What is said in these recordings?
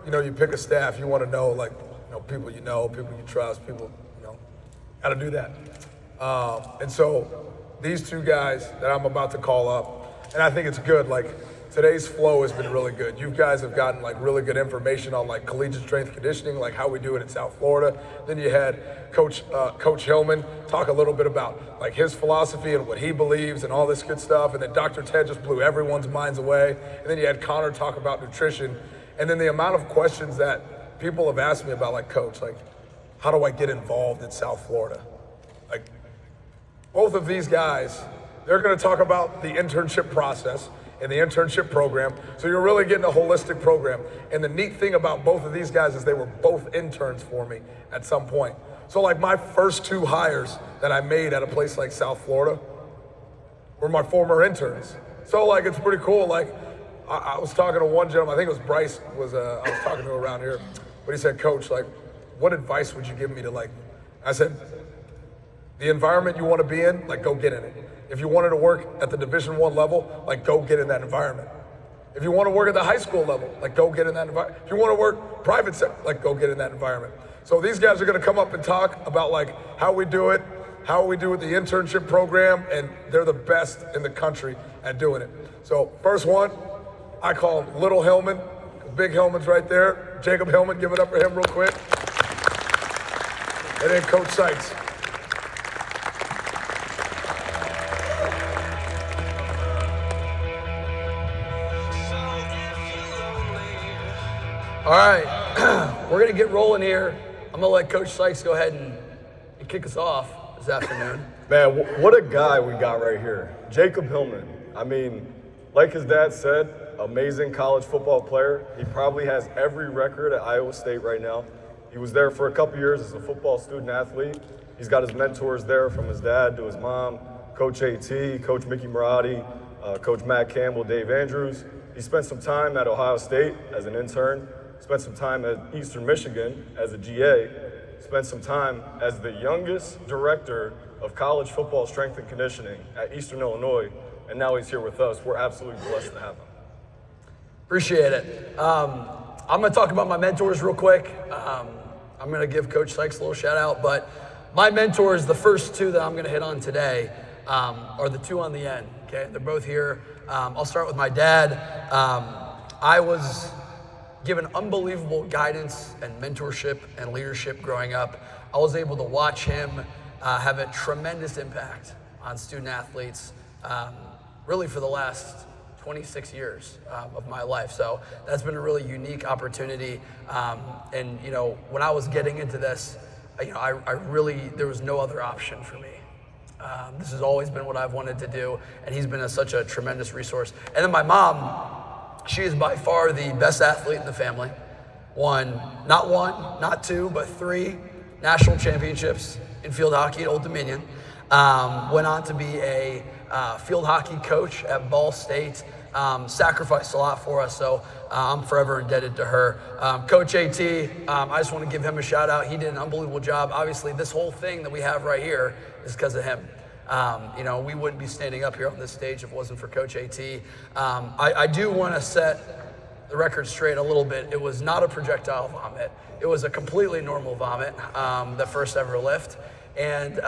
you pick a staff, you want to know, like, people people you trust, people, got to do that. And so these two guys that I'm about to call up, and I think it's good, like, today's flow has been really good. You guys have gotten like really good information on like collegiate strength conditioning, like how we do it in South Florida. Then you had Coach Hillmann talk a little bit about like his philosophy and what he believes and all this good stuff. And then Dr. Ted just blew everyone's minds away. And then you had Connor talk about nutrition. And then the amount of questions that people have asked me about, like, Coach, like, how do I get involved in South Florida? Like, both of these guys, they're going to talk about the internship process and the internship program. So you're really getting a holistic program. And the neat thing about both of these guys is they were both interns for me at some point. So like my first two hires that I made at a place like South Florida were my former interns. So like, it's pretty cool. Like I was talking to one gentleman, I think it was Bryce, I was talking to around here, but he said, Coach, like, what advice would you give me to like, I said, the environment you want to be in, like, go get in it. If you wanted to work at the Division I level, like, go get in that environment. If you want to work at the high school level, like, go get in that environment. If you want to work private sector, like, go get in that environment. So these guys are going to come up and talk about like how we do it with the internship program, and they're the best in the country at doing it. So first one, I call him Little Hillmann. Big Hillmann's right there. Jacob Hillmann, give it up for him real quick. And then Coach Sykes. All right, we're gonna get rolling here. I'm gonna let Coach Sykes go ahead and kick us off this afternoon. Man, what a guy we got right here. Jacob Hillmann. I mean, like his dad said, amazing college football player. He probably has every record at Iowa State right now. He was there for a couple years as a football student athlete. He's got his mentors there, from his dad to his mom, Coach AT, Coach Mickey Marotti, Coach Matt Campbell, Dave Andrews. He spent some time at Ohio State as an intern, spent some time at Eastern Michigan as a GA, spent some time as the youngest director of college football strength and conditioning at Eastern Illinois, and now he's here with us. We're absolutely blessed to have him. Appreciate it. I'm gonna talk about my mentors real quick. I'm gonna give Coach Sykes a little shout out, but my mentors, the first two that I'm gonna hit on today, are the two on the end, okay? They're both here. I'll start with my dad. I was given unbelievable guidance and mentorship and leadership growing up. I was able to watch him have a tremendous impact on student athletes, really for the last 26 years of my life. So that's been a really unique opportunity. And when I was getting into this, I really, there was no other option for me. This has always been what I've wanted to do, and he's been such a tremendous resource. And then my mom, she is by far the best athlete in the family. Not one, not two, but 3 national championships in field hockey at Old Dominion. Went on to be a field hockey coach at Ball State. Sacrificed a lot for us, so I'm forever indebted to her. Coach AT, I just want to give him a shout out. He did an unbelievable job. Obviously, this whole thing that we have right here is because of him. We wouldn't be standing up here on this stage if it wasn't for Coach AT. I do want to set the record straight a little bit. It was not a projectile vomit. It was a completely normal vomit, the first ever lift. And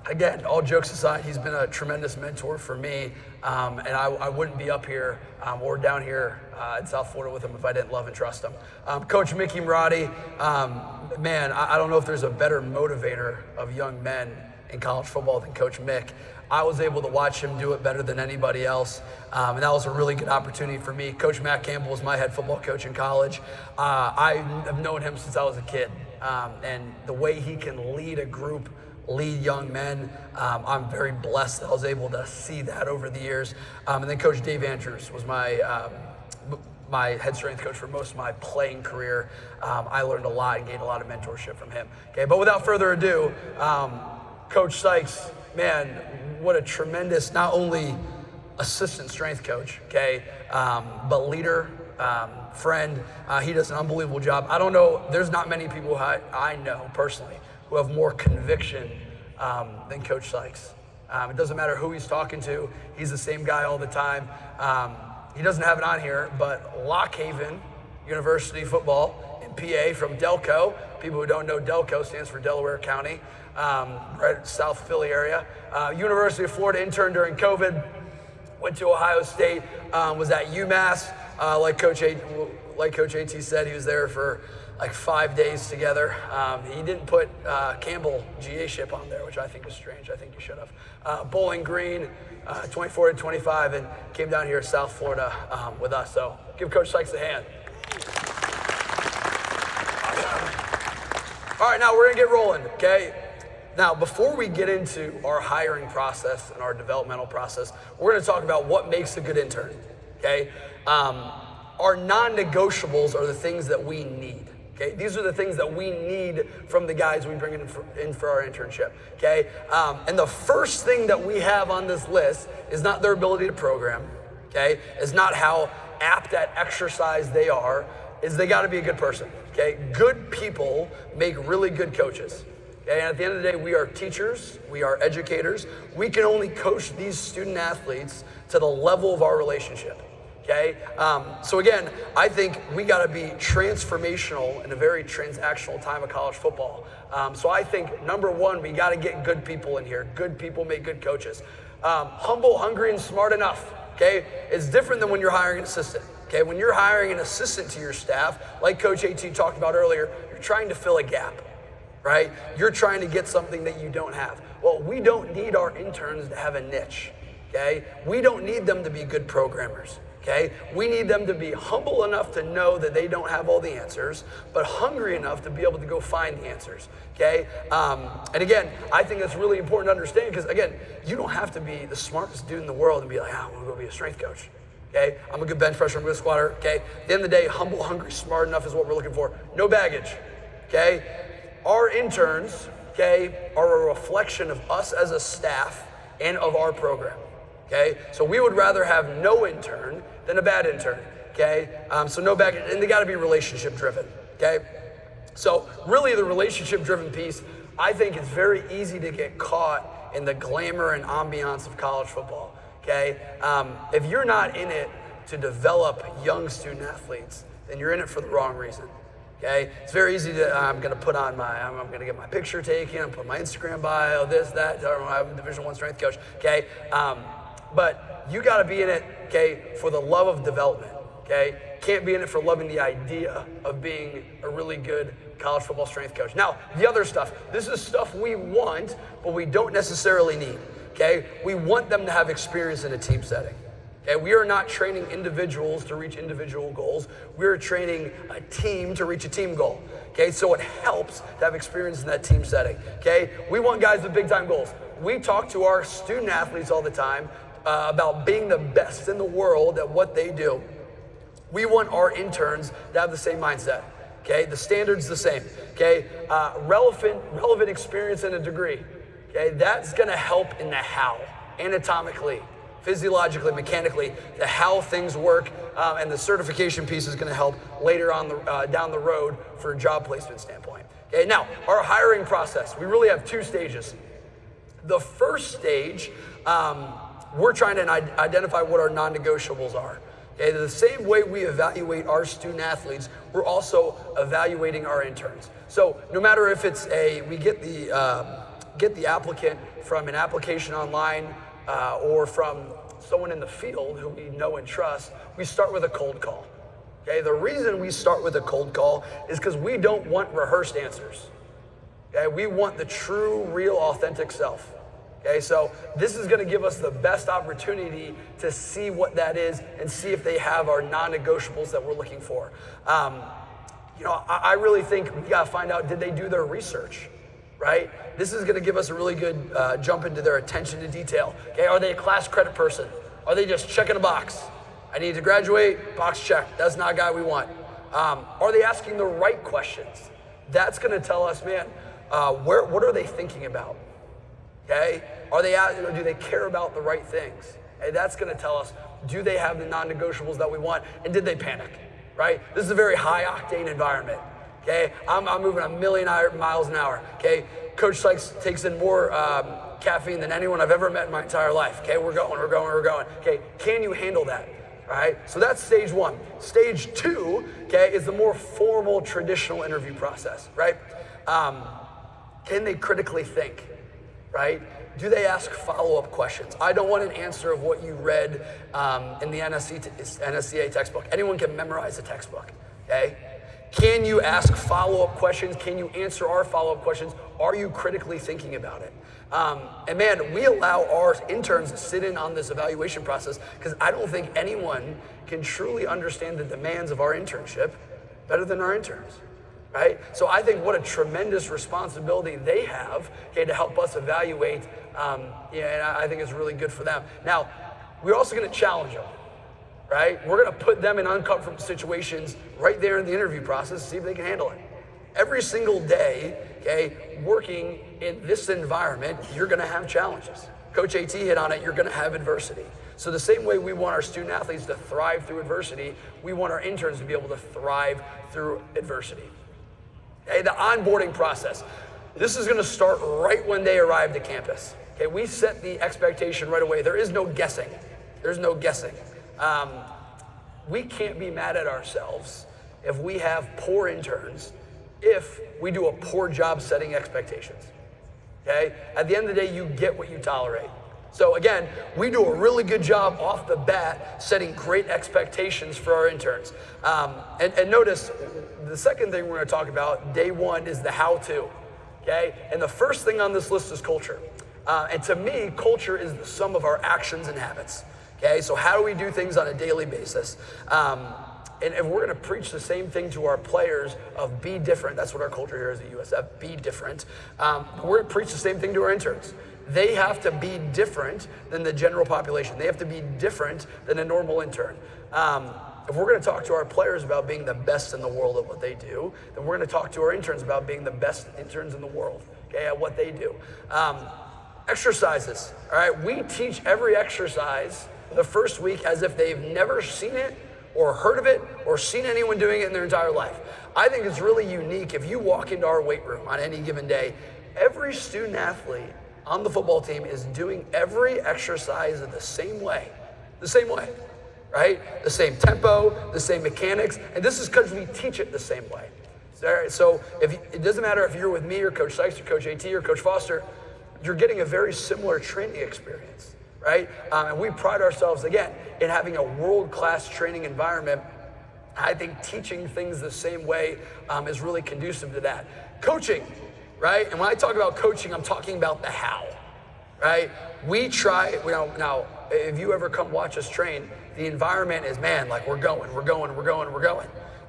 again, all jokes aside, he's been a tremendous mentor for me. And I wouldn't be up here or down here in South Florida with him if I didn't love and trust him. Coach Mickey Marotti, man, I don't know if there's a better motivator of young men in college football than Coach Mick. I was able to watch him do it better than anybody else, and that was a really good opportunity for me. Coach Matt Campbell was my head football coach in college. I have known him since I was a kid, and the way he can lead a group, lead young men, I'm very blessed that I was able to see that over the years. And then Coach Dave Andrews was my head strength coach for most of my playing career. I learned a lot and gained a lot of mentorship from him. Okay, but without further ado, Coach Sykes, man, what a tremendous, not only assistant strength coach, okay, but leader, friend. He does an unbelievable job. I don't know, there's not many people I know personally who have more conviction than Coach Sykes. It doesn't matter who he's talking to. He's the same guy all the time. He doesn't have it on here, but Lock Haven University football in PA from Delco. People who don't know, Delco stands for Delaware County, right South Philly area. University of Florida intern during COVID. Went to Ohio State, was at UMass. Like Coach AT said, he was there for like 5 days together. He didn't put Campbell GA ship on there, which I think is strange. I think he should have. Bowling Green, 24 to 25, and came down here to South Florida with us. So give Coach Sykes a hand. All right, now we're gonna get rolling, okay? Now, before we get into our hiring process and our developmental process, we're gonna talk about what makes a good intern, okay? Our non-negotiables are the things that we need, okay? These are the things that we need from the guys we bring in for our internship, okay? And the first thing that we have on this list is not their ability to program, okay? It's not how apt at exercise they are, is they gotta be a good person, okay? Good people make really good coaches. Okay, and at the end of the day, we are teachers, we are educators. We can only coach these student athletes to the level of our relationship, okay? So again, I think we gotta be transformational in a very transactional time of college football. So I think, number one, we gotta get good people in here. Good people make good coaches. Humble, hungry, and smart enough, okay? It's different than when you're hiring an assistant, okay? When you're hiring an assistant to your staff, like Coach AT talked about earlier, you're trying to fill a gap. Right? You're trying to get something that you don't have. Well, we don't need our interns to have a niche, okay? We don't need them to be good programmers, okay? We need them to be humble enough to know that they don't have all the answers, but hungry enough to be able to go find the answers, okay? And again, I think that's really important to understand because, again, you don't have to be the smartest dude in the world and be like, I want to go be a strength coach, okay? I'm a good bench presser, I'm a good squatter, okay? At the end of the day, humble, hungry, smart enough is what we're looking for. No baggage, okay? Our interns, okay, are a reflection of us as a staff and of our program, okay? So we would rather have no intern than a bad intern, okay? So no back, and they gotta be relationship driven, okay? So really the relationship driven piece, I think it's very easy to get caught in the glamour and ambiance of college football, okay? If you're not in it to develop young student athletes, then you're in it for the wrong reason. Okay, it's very easy to, I'm gonna get my picture taken, put my Instagram bio, this, that, I'm a Division I strength coach, okay? But you gotta be in it, okay, for the love of development, okay? Can't be in it for loving the idea of being a really good college football strength coach. Now, the other stuff, this is stuff we want, but we don't necessarily need, okay? We want them to have experience in a team setting. Okay, we are not training individuals to reach individual goals. We are training a team to reach a team goal. Okay, so it helps to have experience in that team setting. Okay, we want guys with big time goals. We talk to our student athletes all the time about being the best in the world at what they do. We want our interns to have the same mindset. Okay, the standard's the same. Okay, relevant experience and a degree. Okay, that's gonna help in the how, anatomically, physiologically, mechanically, the how things work, and the certification piece is gonna help later on down the road for a job placement standpoint. Okay, now, our hiring process, we really have two stages. The first stage, we're trying to identify what our non-negotiables are. Okay, the same way we evaluate our student athletes, we're also evaluating our interns. So no matter if it's we get the applicant from an application online, or from someone in the field who we know and trust, we start with a cold call. Okay, the reason we start with a cold call is because we don't want rehearsed answers. Okay, we want the true, real, authentic self. Okay, so this is gonna give us the best opportunity to see what that is and see if they have our non-negotiables that we're looking for. I really think we gotta find out, did they do their research? Right? This is gonna give us a really good jump into their attention to detail. Okay, are they a class credit person? Are they just checking a box? I need to graduate, box check. That's not a guy we want. Are they asking the right questions? That's gonna tell us, man, what are they thinking about? Okay, do they care about the right things? Okay, that's gonna tell us, do they have the non-negotiables that we want, and did they panic? Right? This is a very high octane environment. Okay, I'm moving a million miles an hour. Okay, Coach Sykes takes in more caffeine than anyone I've ever met in my entire life. Okay, we're going. Okay, can you handle that? All right, so that's stage one. Stage two, okay, is the more formal, traditional interview process, right? Can they critically think, right? Do they ask follow-up questions? I don't want an answer of what you read in the NSCA textbook. Anyone can memorize a textbook, okay? Can you ask follow-up questions? Can you answer our follow-up questions? Are you critically thinking about it? And man, we allow our interns to sit in on this evaluation process because I don't think anyone can truly understand the demands of our internship better than our interns, right? So I think what a tremendous responsibility they have, okay, to help us evaluate, and I think it's really good for them. Now, we're also gonna challenge them, right? We're gonna put them in uncomfortable situations right there in the interview process to see if they can handle it. Every single day, okay, working in this environment, you're gonna have challenges. Coach AT hit on it, you're gonna have adversity. So the same way we want our student athletes to thrive through adversity, we want our interns to be able to thrive through adversity. Okay, the onboarding process. This is gonna start right when they arrive to campus. Okay, we set the expectation right away. There is no guessing. There's no guessing. We can't be mad at ourselves if we have poor interns, if we do a poor job setting expectations, okay? At the end of the day, you get what you tolerate. So again, we do a really good job off the bat setting great expectations for our interns. And notice, the second thing we're gonna talk about, day one, is the how-to, okay? And the first thing on this list is culture. And to me, culture is the sum of our actions and habits, okay? So how do we do things on a daily basis? And we're gonna preach the same thing to our players of be different. That's what our culture here is at USF, be different. We're gonna preach the same thing to our interns. They have to be different than the general population. They have to be different than a normal intern. If we're gonna talk to our players about being the best in the world at what they do, then we're gonna talk to our interns about being the best interns in the world, okay, at what they do. Exercises, all right? We teach every exercise the first week as if they've never seen it or heard of it or seen anyone doing it in their entire life. I think it's really unique if you walk into our weight room on any given day, every student athlete on the football team is doing every exercise in the same way, right? The same tempo, the same mechanics, and this is because we teach it the same way. So it doesn't matter if you're with me or Coach Sykes or Coach AT or Coach Foster, you're getting a very similar training experience, right? And we pride ourselves, again, in having a world-class training environment. I think teaching things the same way is really conducive to that. Coaching, right? And when I talk about coaching, I'm talking about the how, right? We try, now, if you ever come watch us train, the environment is, man, like we're going,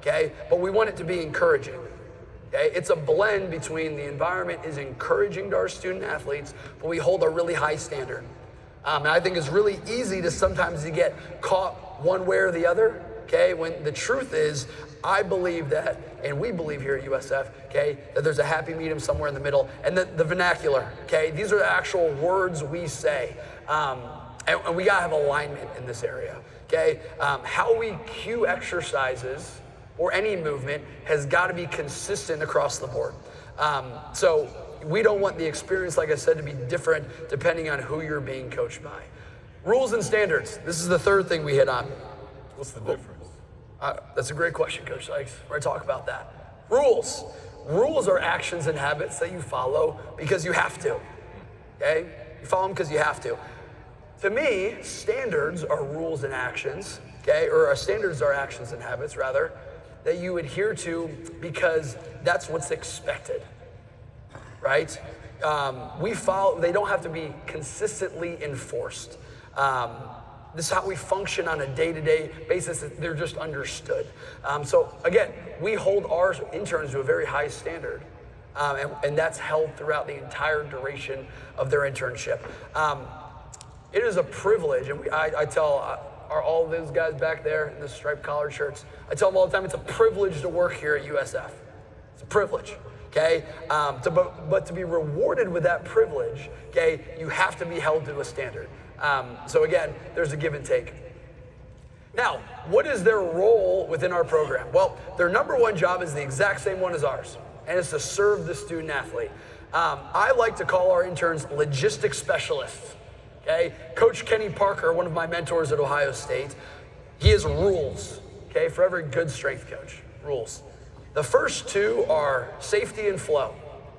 okay? But we want it to be encouraging, okay? It's a blend between the environment is encouraging to our student athletes, but we hold a really high standard. And I think it's really easy to sometimes to get caught one way or the other, okay? When the truth is, I believe that, and we believe here at USF, okay, that there's a happy medium somewhere in the middle, and the vernacular, okay? These are the actual words we say. And we gotta have alignment in this area, okay? How we cue exercises or any movement has gotta be consistent across the board. So we don't want the experience, like I said, to be different depending on who you're being coached by. Rules and standards. This is the third thing we hit on. What's the difference? That's a great question, Coach Sykes. We're gonna talk about that. Rules. Rules are actions and habits that you follow because you have to, okay? You follow them because you have to. To me, standards are rules and actions, okay? Or standards are actions and habits, rather, that you adhere to because that's what's expected, right? They don't have to be consistently enforced. This is how we function on a day-to-day basis. They're just understood. So again, we hold our interns to a very high standard, and that's held throughout the entire duration of their internship. It is a privilege, and I tell all of those guys back there in the striped collared shirts, I tell them all the time, it's a privilege to work here at USF. It's a privilege. Okay, but to be rewarded with that privilege, okay, you have to be held to a standard. So again, there's a give and take. Now, what is their role within our program? Well, their number one job is the exact same one as ours, and it's to serve the student athlete. I like to call our interns logistics specialists. Okay, Coach Kenny Parker, one of my mentors at Ohio State, He has rules, okay, for every good strength coach, rules. The first two are safety and flow,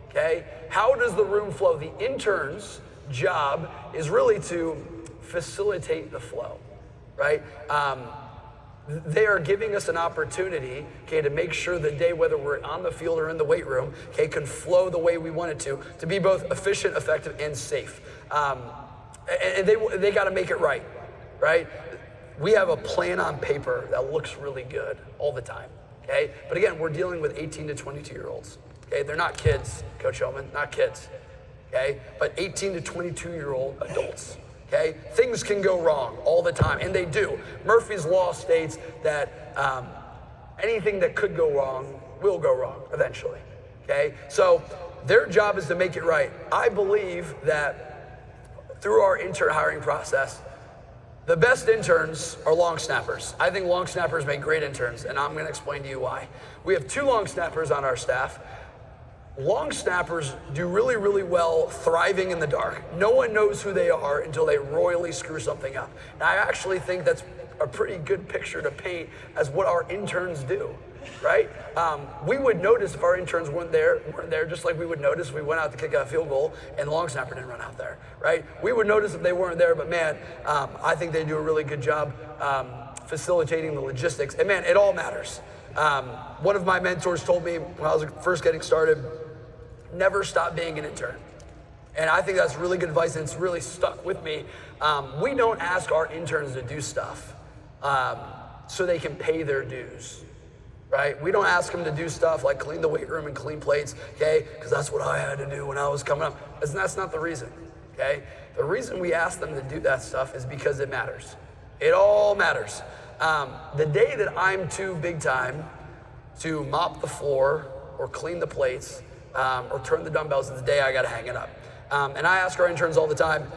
okay? How does the room flow? The intern's job is really to facilitate the flow, right? They are giving us an opportunity, okay, to make sure the day, whether we're on the field or in the weight room, okay, can flow the way we want it to be both efficient, effective, and safe. And they got to make it right, right? We have a plan on paper that looks really good all the time, okay? But again, we're dealing with 18 to 22-year-olds, okay? They're not kids, Coach Hillmann, not kids, okay? But 18 to 22-year-old adults, okay? Things can go wrong all the time, and they do. Murphy's Law states that anything that could go wrong will go wrong eventually, okay? So their job is to make it right. I believe that through our intern hiring process, the best interns are long snappers. I think long snappers make great interns, and I'm gonna explain to you why. We have 2 long snappers on our staff. Long snappers do really, really well thriving in the dark. No one knows who they are until they royally screw something up. And I actually think that's a pretty good picture to paint as what our interns do, right? We would notice if our interns weren't there, just like we would notice if we went out to kick a field goal and the long snapper didn't run out there, right? We would notice if they weren't there, but man, I think they do a really good job facilitating the logistics. And man, it all matters. One of my mentors told me when I was first getting started, never stop being an intern. And I think that's really good advice, and it's really stuck with me. We don't ask our interns to do stuff so they can pay their dues, right? We don't ask them to do stuff like clean the weight room and clean plates, okay? Because that's what I had to do when I was coming up. That's not the reason, okay? The reason we ask them to do that stuff is because it matters. It all matters. The day that I'm too big time to mop the floor or clean the plates or turn the dumbbells is the day I gotta hang it up. And I ask our interns all the time,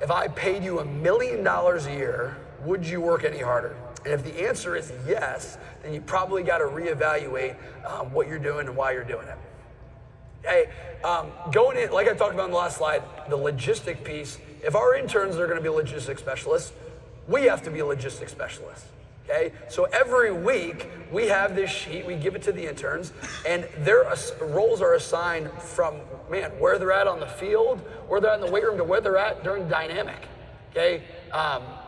if I paid you $1 million a year, would you work any harder? And if the answer is yes, then you probably gotta reevaluate what you're doing and why you're doing it. Hey, going in, like I talked about in the last slide, the logistic piece, if our interns are gonna be logistics specialists, we have to be logistics specialists. Okay, so every week we have this sheet, we give it to the interns, and their roles are assigned from, man, where they're at on the field, where they're at in the weight room, to where they're at during dynamic, okay?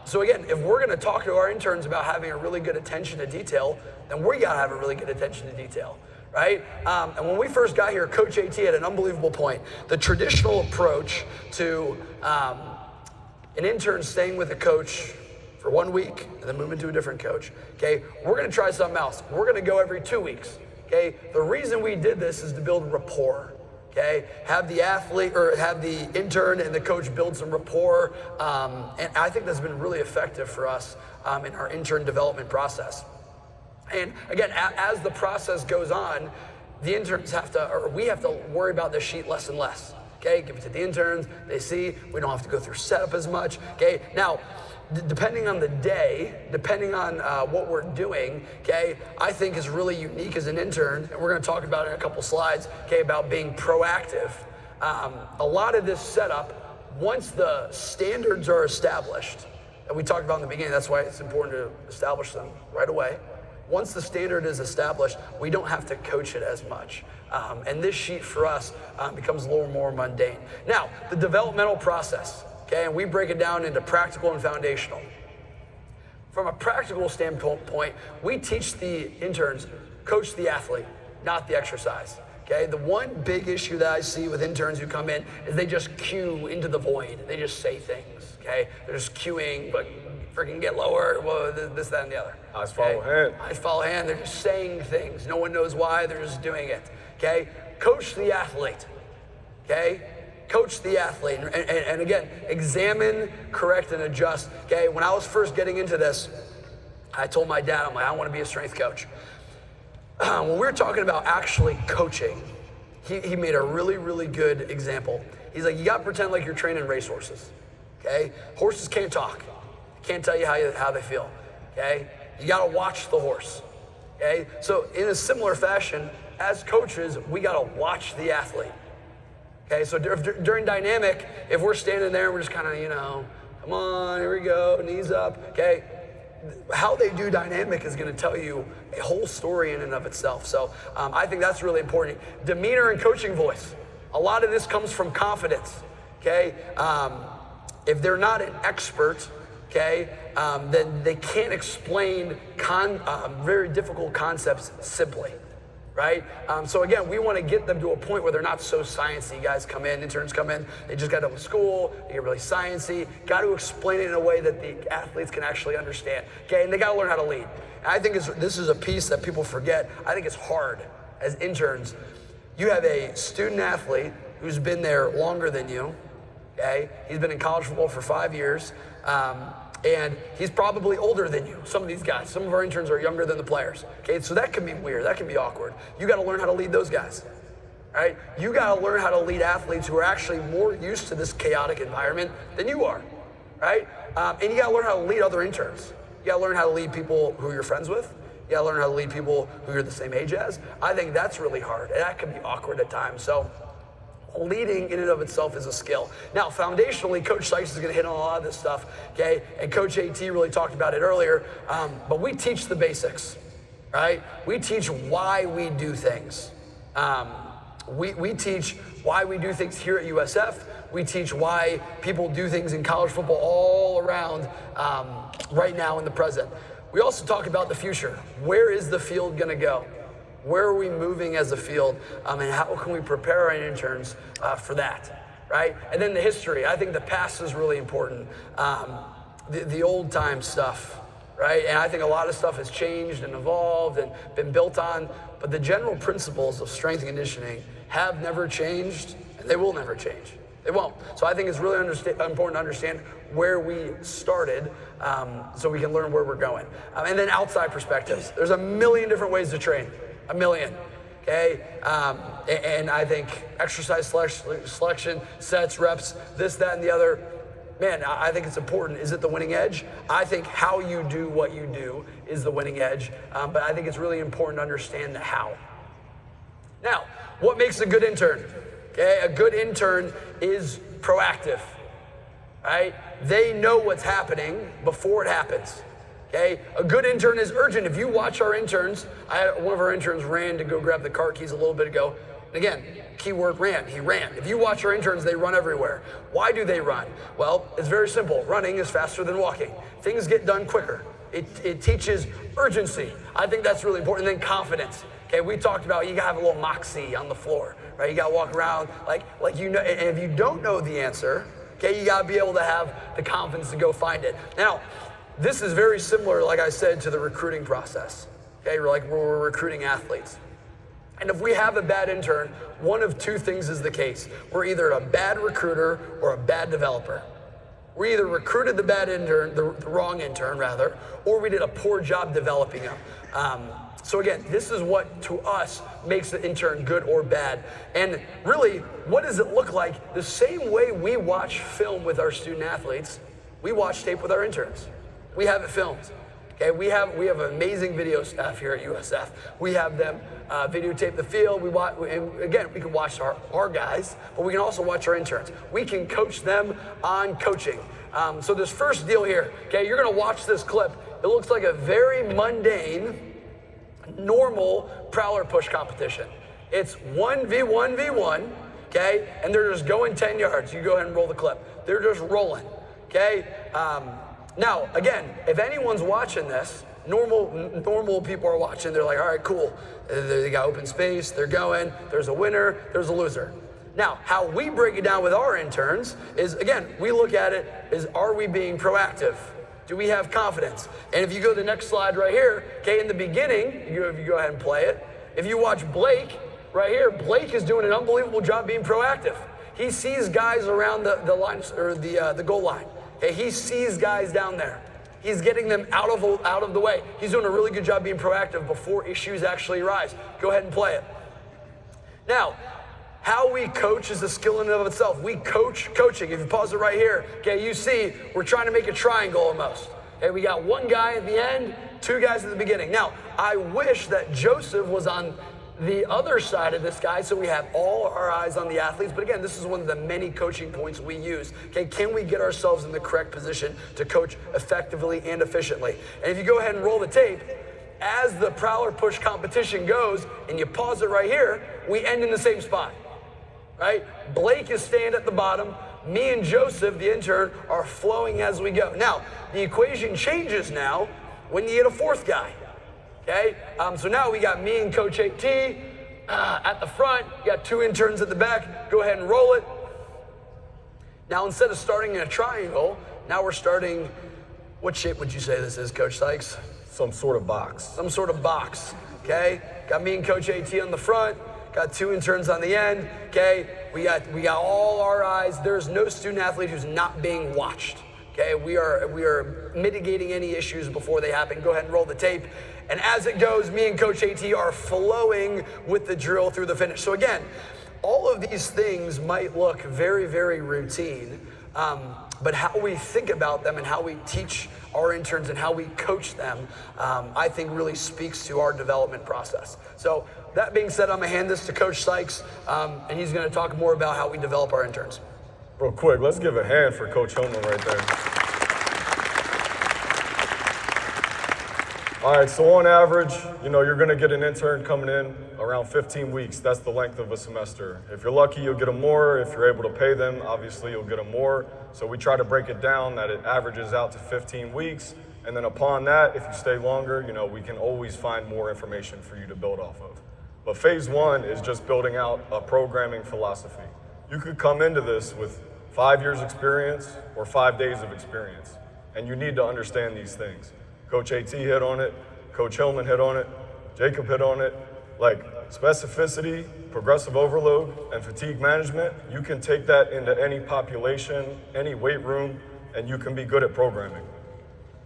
So again, if we're gonna talk to our interns about having a really good attention to detail, then we gotta have a really good attention to detail, right? And when we first got here, Coach AT had an unbelievable point. The traditional approach to an intern staying with a coach for 1 week and then moving to a different coach, okay? We're gonna try something else. We're gonna go every 2 weeks, okay? The reason we did this is to build rapport, okay? Have the athlete or have the intern and the coach build some rapport, and I think that's been really effective for us in our intern development process. And again, as the process goes on, the interns we have to worry about the sheet less and less, okay? Give it to the interns, they see, we don't have to go through setup as much, okay? Now, depending on the day, depending on what we're doing, okay, I think is really unique as an intern, and we're gonna talk about it in a couple slides, okay, about being proactive. A lot of this setup, once the standards are established, and we talked about in the beginning, that's why it's important to establish them right away. Once the standard is established, we don't have to coach it as much. And this sheet for us becomes a little more mundane. Now, the developmental process. Okay, and we break it down into practical and foundational. From a practical standpoint, we teach the interns, coach the athlete, not the exercise. Okay, the one big issue that I see with interns who come in is they just cue into the void. They just say things, okay? They're just cueing, but freaking get lower, well, this, that, and the other. Eyes follow hand. Eyes follow hand, they're just saying things. No one knows why, they're just doing it, okay? Coach the athlete, okay? Coach the athlete, and again, examine, correct, and adjust, okay? When I was first getting into this, I told my dad, I'm like, I want to be a strength coach. When we were talking about actually coaching, he made a really, really good example. He's like, you got to pretend like you're training racehorses, okay? Horses can't talk. Can't tell you how they feel, okay? You got to watch the horse, okay? So in a similar fashion, as coaches, we got to watch the athlete. Okay, so during dynamic, if we're standing there and we're just kind of, come on, here we go, knees up, okay? how they do dynamic is going to tell you a whole story in and of itself. So I think that's really important. Demeanor and coaching voice. A lot of this comes from confidence, okay? If they're not an expert, okay, then they can't explain very difficult concepts simply, right? So again, we want to get them to a point where they're not so sciencey. Guys come in, interns come in, they just got done with school, they get really sciencey, got to explain it in a way that the athletes can actually understand, okay? And they got to learn how to lead. And I think this is a piece that people forget. I think it's hard as interns. You have a student athlete who's been there longer than you, okay? He's been in college football for 5 years, and he's probably older than you. Some of these guys, some of our interns are younger than the players, okay? So that can be weird, that can be awkward. You gotta learn how to lead those guys, right? You gotta learn how to lead athletes who are actually more used to this chaotic environment than you are, right? And you gotta learn how to lead other interns. You gotta learn how to lead people who you're friends with. You gotta learn how to lead people who you're the same age as. I think that's really hard, and that can be awkward at times. So leading in and of itself is a skill. Now, foundationally, Coach Sykes is going to hit on a lot of this stuff, okay? And Coach AT really talked about it earlier, but we teach the basics, right? We teach why we do things. We teach why we do things here at USF. We teach why people do things in college football all around right now in the present. We also talk about the future. Where is the field going to go? Where are we moving as a field, and how can we prepare our interns for that, right? And then the history. I think the past is really important. The old time stuff, right? And I think a lot of stuff has changed and evolved and been built on, but the general principles of strength and conditioning have never changed, and they will never change. They won't. So I think it's really important to understand where we started, so we can learn where we're going. And then outside perspectives. There's a million different ways to train. A million, okay? And I think exercise selection, sets, reps, this, that, and the other, man, I think it's important. Is it the winning edge? I think how you do what you do is the winning edge, but I think it's really important to understand the how. Now, what makes a good intern? Okay, a good intern is proactive, right? They know what's happening before it happens. Okay, a good intern is urgent. If you watch our interns, one of our interns ran to go grab the car keys a little bit ago. Again, keyword ran, he ran. If you watch our interns, they run everywhere. Why do they run? Well, it's very simple. Running is faster than walking. Things get done quicker. It teaches urgency. I think that's really important. And then confidence. Okay, we talked about you gotta have a little moxie on the floor, right? You gotta walk around like you know, and if you don't know the answer, okay, you gotta be able to have the confidence to go find it. Now, this is very similar, like I said, to the recruiting process. Okay, we're recruiting athletes. And if we have a bad intern, one of two things is the case. We're either a bad recruiter or a bad developer. We either recruited the bad intern, the wrong intern rather, or we did a poor job developing him. So again, this is what to us makes the intern good or bad. And really, what does it look like? The same way we watch film with our student athletes, we watch tape with our interns. We have it filmed. Okay, we have an amazing video staff here at USF. We have them videotape the field. And again, we can watch our guys, but we can also watch our interns. We can coach them on coaching. So this first deal here, okay, you're gonna watch this clip. It looks like a very mundane, normal prowler push competition. It's 1v1v1, okay, and they're just going 10 yards. You go ahead and roll the clip. They're just rolling, okay? Now, again, if anyone's watching this, normal people are watching, they're like, all right, cool. They got open space, they're going, there's a winner, there's a loser. Now, how we break it down with our interns is, again, we look at it as, are we being proactive? Do we have confidence? And if you go to the next slide right here, okay, in the beginning, if you go ahead and play it, if you watch Blake, right here, Blake is doing an unbelievable job being proactive. He sees guys around the line, or the goal line. Okay, he sees guys down there. He's getting them out of the way. He's doing a really good job being proactive before issues actually arise. Go ahead and play it. Now, how we coach is a skill in and of itself. We coaching. If you pause it right here, okay, you see we're trying to make a triangle almost. Okay, we got one guy at the end, two guys at the beginning. Now, I wish that Joseph was on the other side of this, guy, so we have all our eyes on the athletes, but again, this is one of the many coaching points we use. Okay, can we get ourselves in the correct position to coach effectively and efficiently? And if you go ahead and roll the tape, as the Prowler push competition goes, and you pause it right here, we end in the same spot, right? Blake is staying at the bottom. Me and Joseph, the intern, are flowing as we go. Now, the equation changes now when you get a fourth guy. Okay, so now we got me and Coach AT at the front. You got 2 interns at the back. Go ahead and roll it. Now, instead of starting in a triangle, now we're starting, what shape would you say this is, Coach Sykes? Some sort of box. Some sort of box, okay? Got me and Coach AT on the front. Got 2 interns on the end, okay? We got all our eyes. There's no student athlete who's not being watched, okay? We are mitigating any issues before they happen. Go ahead and roll the tape. And as it goes, me and Coach AT are flowing with the drill through the finish. So again, all of these things might look very, very routine, but how we think about them and how we teach our interns and how we coach them, I think really speaks to our development process. So that being said, I'm gonna hand this to Coach Sykes, and he's gonna talk more about how we develop our interns. Real quick, let's give a hand for Coach Hillmann right there. All right, so on average, you're gonna get an intern coming in around 15 weeks. That's the length of a semester. If you're lucky, you'll get them more. If you're able to pay them, obviously you'll get them more. So we try to break it down that it averages out to 15 weeks. And then upon that, if you stay longer, we can always find more information for you to build off of. But phase 1 is just building out a programming philosophy. You could come into this with 5 years experience or 5 days of experience, and you need to understand these things. Coach AT hit on it, Coach Hillmann hit on it, Jacob hit on it. Like specificity, progressive overload, and fatigue management, you can take that into any population, any weight room, and you can be good at programming.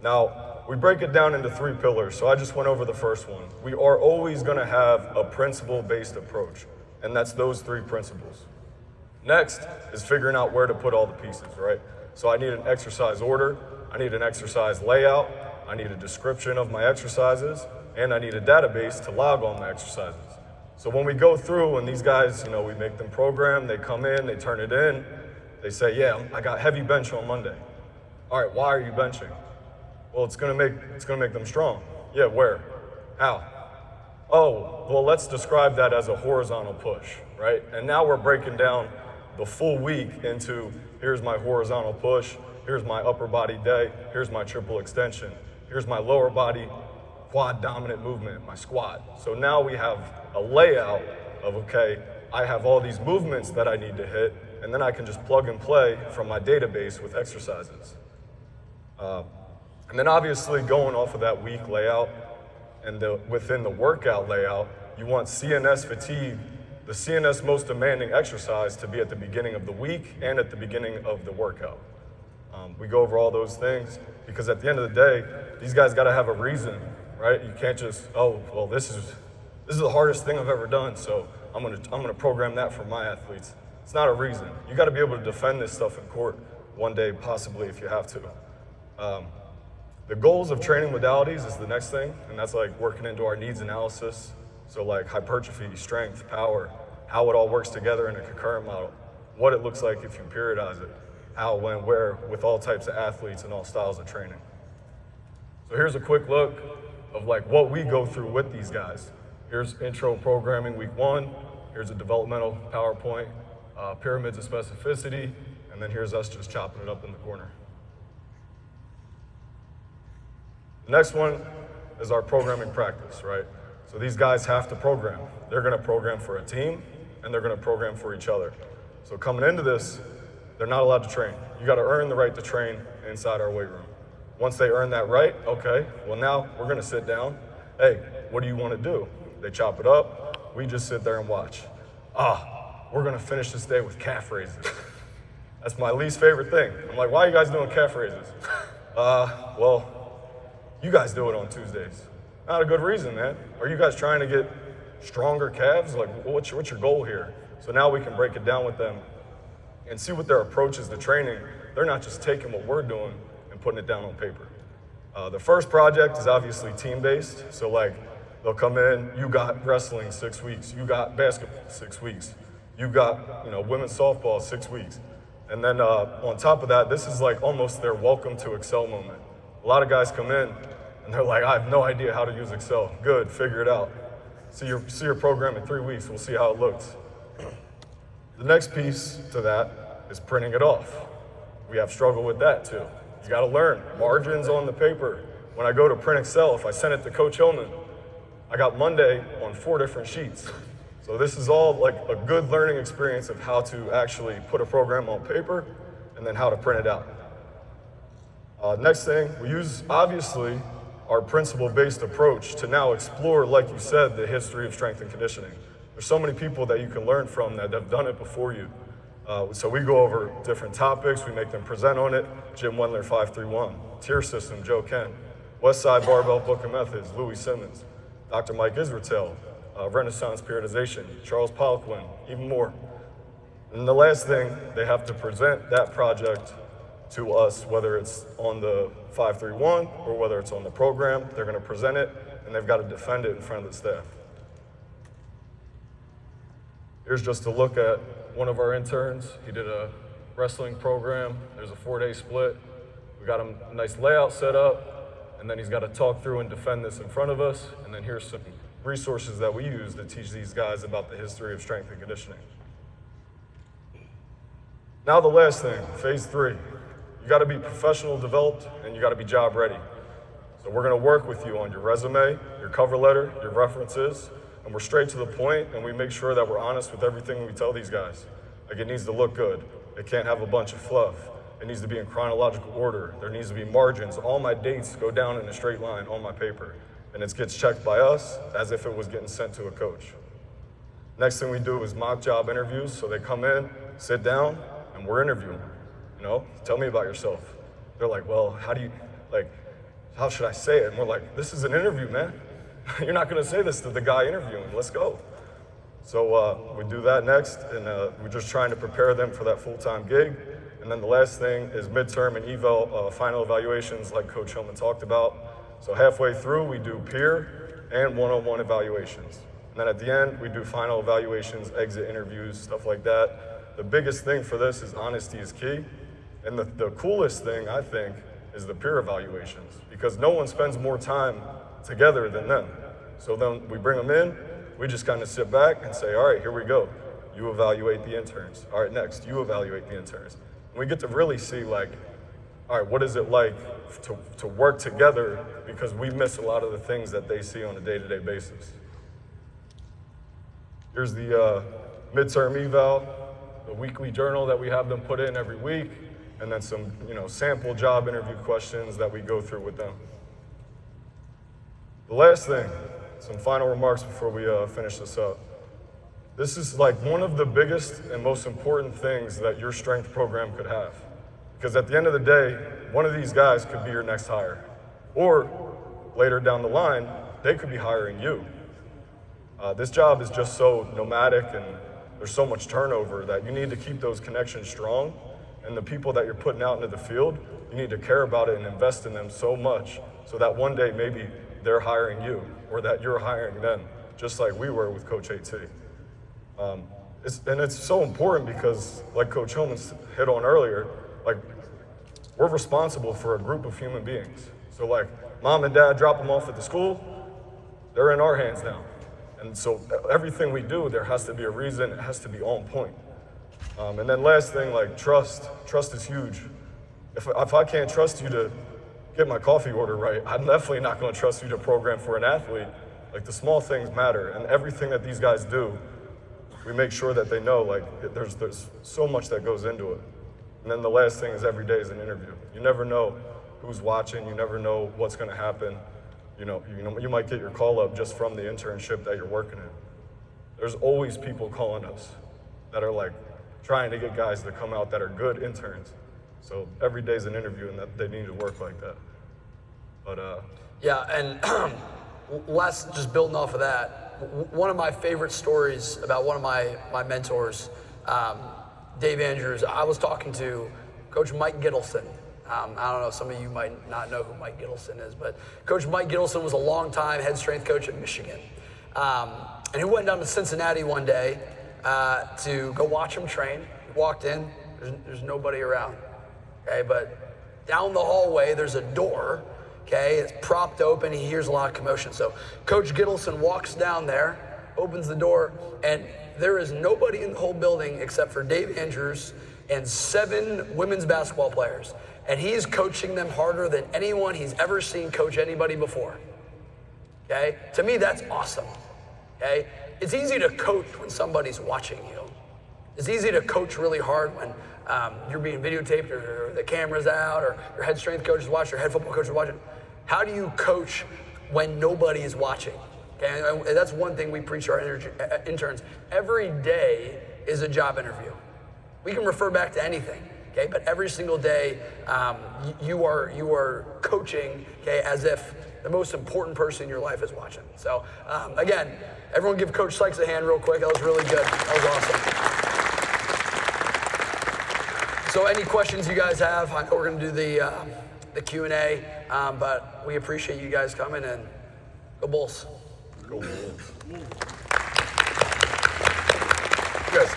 Now, we break it down into 3 pillars, so I just went over the first one. We are always gonna have a principle-based approach, and that's those 3 principles. Next is figuring out where to put all the pieces, right? So I need an exercise order, I need an exercise layout, I need a description of my exercises, and I need a database to log all my exercises. So when we go through and these guys, we make them program, they come in, they turn it in, they say, yeah, I got heavy bench on Monday. All right, why are you benching? Well, it's gonna make them strong. Yeah, where? How? Oh, well, let's describe that as a horizontal push, right? And now we're breaking down the full week into, here's my horizontal push, here's my upper body day, here's my triple extension, here's my lower body quad dominant movement, my squat. So now we have a layout of, okay, I have all these movements that I need to hit, and then I can just plug and play from my database with exercises. And then obviously going off of that week layout and within the workout layout, you want CNS fatigue, the CNS most demanding exercise, to be at the beginning of the week and at the beginning of the workout. We go over all those things because at the end of the day, these guys got to have a reason, right? You can't just, oh, well, this is the hardest thing I've ever done, so I'm gonna program that for my athletes. It's not a reason. You got to be able to defend this stuff in court one day, possibly, if you have to. The goals of training modalities is the next thing, and that's like working into our needs analysis. So like hypertrophy, strength, power, how it all works together in a concurrent model, what it looks like if you periodize it, how, when, where, with all types of athletes and all styles of training. So here's a quick look of like what we go through with these guys. Here's intro programming week 1. Here's a developmental PowerPoint, pyramids of specificity, and then here's us just chopping it up in the corner. The next one is our programming practice, right? So these guys have to program. They're gonna program for a team, and they're gonna program for each other. So coming into this, they're not allowed to train. You gotta earn the right to train inside our weight room. Once they earn that right, okay, well now we're gonna sit down. Hey, what do you wanna do? They chop it up, we just sit there and watch. We're gonna finish this day with calf raises. That's my least favorite thing. I'm like, why are you guys doing calf raises? Well, you guys do it on Tuesdays. Not a good reason, man. Are you guys trying to get stronger calves? Like, what's your goal here? So now we can break it down with them and see what their approach is to training. They're not just taking what we're doing and putting it down on paper. The first project is obviously team-based. So like, They'll come in, you got wrestling 6 weeks, you got basketball 6 weeks, you got, women's softball 6 weeks. And then on top of that, this is like almost their welcome to Excel moment. A lot of guys come in and they're like, I have no idea how to use Excel. Good, figure it out. See your program in 3 weeks, we'll see how it looks. The next piece to that is printing it off. We have struggled with that too. You gotta learn, margins on the paper. When I go to print Excel, if I send it to Coach Hillmann, I got Monday on 4 different sheets. So this is all like a good learning experience of how to actually put a program on paper and then how to print it out. Next thing, we use, obviously, our principle-based approach to now explore, like you said, the history of strength and conditioning. There's so many people that you can learn from that have done it before you. So we go over different topics, we make them present on it. Jim Wendler, 531, tier system, Joe Kent, West Side Barbell Book of Methods, Louis Simmons, Dr. Mike Israetel, Renaissance Periodization, Charles Poliquin, even more. And the last thing, they have to present that project to us, whether it's on the 531 or whether it's on the program. They're gonna present it and they've got to defend it in front of the staff. Here's just a look at one of our interns. He did a wrestling program. There's a 4-day split. We got him a nice layout set up, and then he's got to talk through and defend this in front of us. And then here's some resources that we use to teach these guys about the history of strength and conditioning. Now the last thing, phase 3. You got to be professional developed and you got to be job ready. So we're going to work with you on your resume, your cover letter, your references, and we're straight to the point and we make sure that we're honest with everything we tell these guys. Like, it needs to look good. It can't have a bunch of fluff. It needs to be in chronological order. There needs to be margins. All my dates go down in a straight line on my paper, and it gets checked by us as if it was getting sent to a coach. Next thing we do is mock job interviews. So they come in, sit down, and we're interviewing them. Tell me about yourself. They're like, well, how should I say it? And we're like, this is an interview, man. You're not gonna say this to the guy interviewing, let's go. So we do that next, and we're just trying to prepare them for that full-time gig. And then the last thing is midterm and final evaluations, like Coach Hillmann talked about. So halfway through, we do peer and one-on-one evaluations. And then at the end, we do final evaluations, exit interviews, stuff like that. The biggest thing for this is honesty is key. And the coolest thing, I think, is the peer evaluations, because no one spends more time together than them. So then we bring them in, we just kind of sit back and say, all right, here we go. You evaluate the interns. All right, next, you evaluate the interns. And we get to really see, like, all right, what is it like to work together, because we miss a lot of the things that they see on a day-to-day basis. Here's the midterm eval, the weekly journal that we have them put in every week, and then some sample job interview questions that we go through with them. The last thing, some final remarks before we finish this up. This is like one of the biggest and most important things that your strength program could have. Because at the end of the day, one of these guys could be your next hire. Or later down the line, they could be hiring you. This job is just so nomadic and there's so much turnover that you need to keep those connections strong. And the people that you're putting out into the field, you need to care about it and invest in them so much so that one day maybe they're hiring you or that you're hiring them, just like we were with Coach AT. And it's so important because, like Coach Hillmann hit on earlier, like, we're responsible for a group of human beings. So like, mom and dad drop them off at the school, they're in our hands now. And so everything we do, there has to be a reason, it has to be on point. And then last thing, like trust. Trust is huge. If I can't trust you to get my coffee order right, I'm definitely not gonna trust you to program for an athlete. Like, the small things matter, and everything that these guys do, we make sure that they know, like, there's so much that goes into it. And then the last thing is every day is an interview. You never know who's watching, you never know what's gonna happen. You might get your call up just from the internship that you're working in. There's always people calling us that are like trying to get guys to come out that are good interns. So every day's an interview, and that they need to work like that. But yeah, and just building off of that, one of my favorite stories about one of my mentors, Dave Andrews, I was talking to Coach Mike Gittleson I don't know, some of you might not know who Mike Gittleson is, but Coach Mike Gittleson was a long-time head strength coach at Michigan. And he went down to Cincinnati one day to go watch him train. He walked in, there's nobody around, okay? But down the hallway, there's a door, okay? It's propped open, he hears a lot of commotion. So Coach Gittleson walks down there, opens the door, and there is nobody in the whole building except for Dave Andrews and 7 women's basketball players. And he's coaching them harder than anyone he's ever seen coach anybody before. Okay? To me, that's awesome. Okay? It's easy to coach when somebody's watching you. It's easy to coach really hard when you're being videotaped or the camera's out or your head strength coach is watching, your head football coach is watching. How do you coach when nobody is watching? Okay? And that's one thing we preach to our interns. Every day is a job interview. We can refer back to anything. Okay, but every single day, you are coaching, okay, as if the most important person in your life is watching. So again, everyone give Coach Sykes a hand real quick. That was really good. That was awesome. So any questions you guys have? I know we're going to do the Q&A, but we appreciate you guys coming, and go Bulls. Go Bulls.